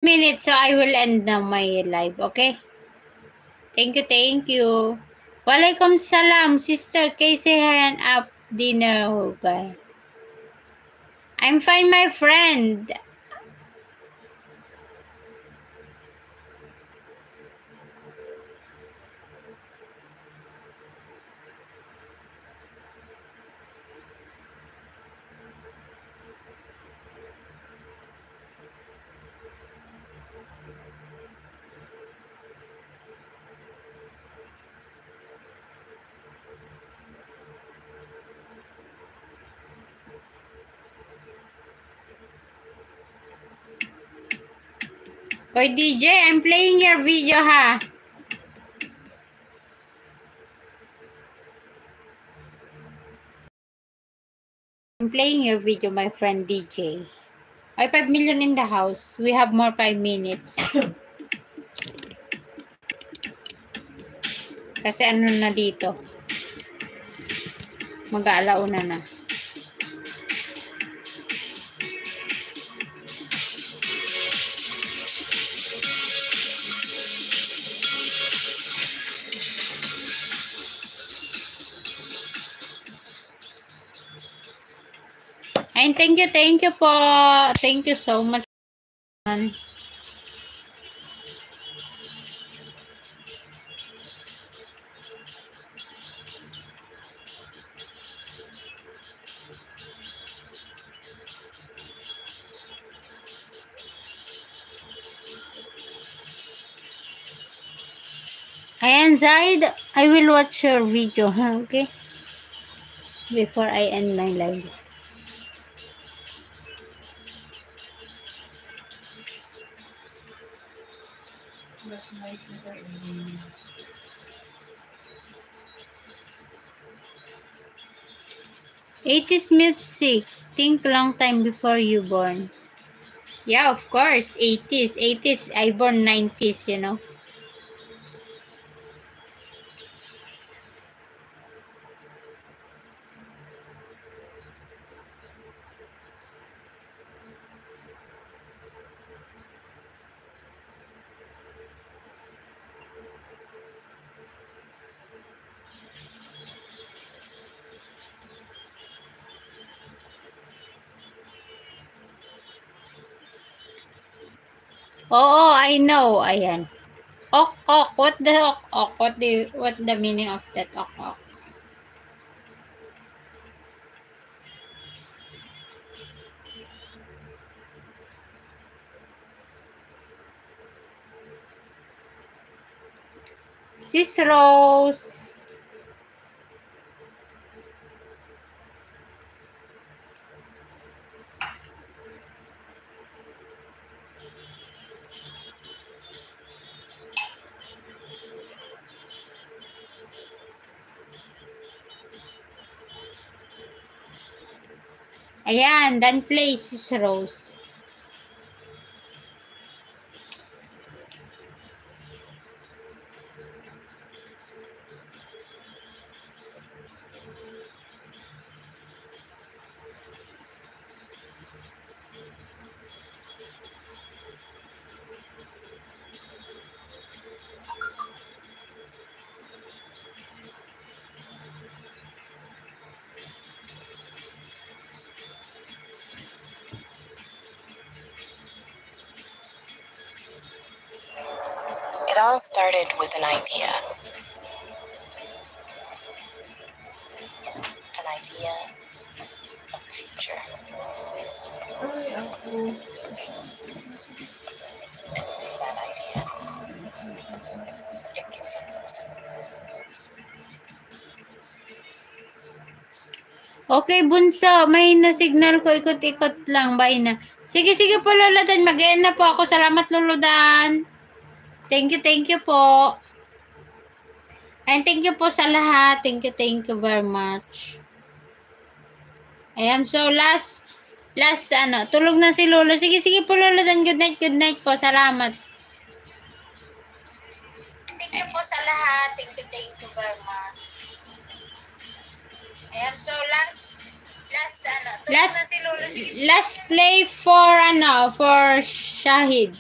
minutes, so I will end now my live, okay? Thank you, thank you. Walaikum salam, sister. Casey hand up dinner, guy. I'm fine, my friend. Oy, DJ, I'm playing your video, ha? I'm playing your video, my friend DJ. Ay, 5 million in the house. We have more 5 minutes. Kasi ano na dito. Mag-aalauna na. And thank you po. Thank you so much. Ayan, Zaid, I will watch your video, huh? Okay? Before I end my live. '80s music. Think long time before you born. Yeah, of course. 80s. 80s. I born 90s, you know. Oo, I know. Ayan. Ok, ok. What the ok, ok? What the meaning of that ok, ok? Sis Rose. Ayan, then play Sis Rose. It all started with an idea. An idea of the future. And with that idea, it continues. Okay, bunso. May na-signal ko. Ikot-ikot lang. Bye na. Sige, sige po, Lolo Dan. Mag-end na po ako. Salamat, Lolo Dan. Thank you po. And thank you po sa lahat. Thank you very much. Ayan, so last, tulog na si Lolo. Sige, sige po, Lolo Dan. Good night po. Salamat. Thank you po sa lahat. Thank you very much. Ayan, so last, tulog na si Lolo. Sige, last play for, for Shahid.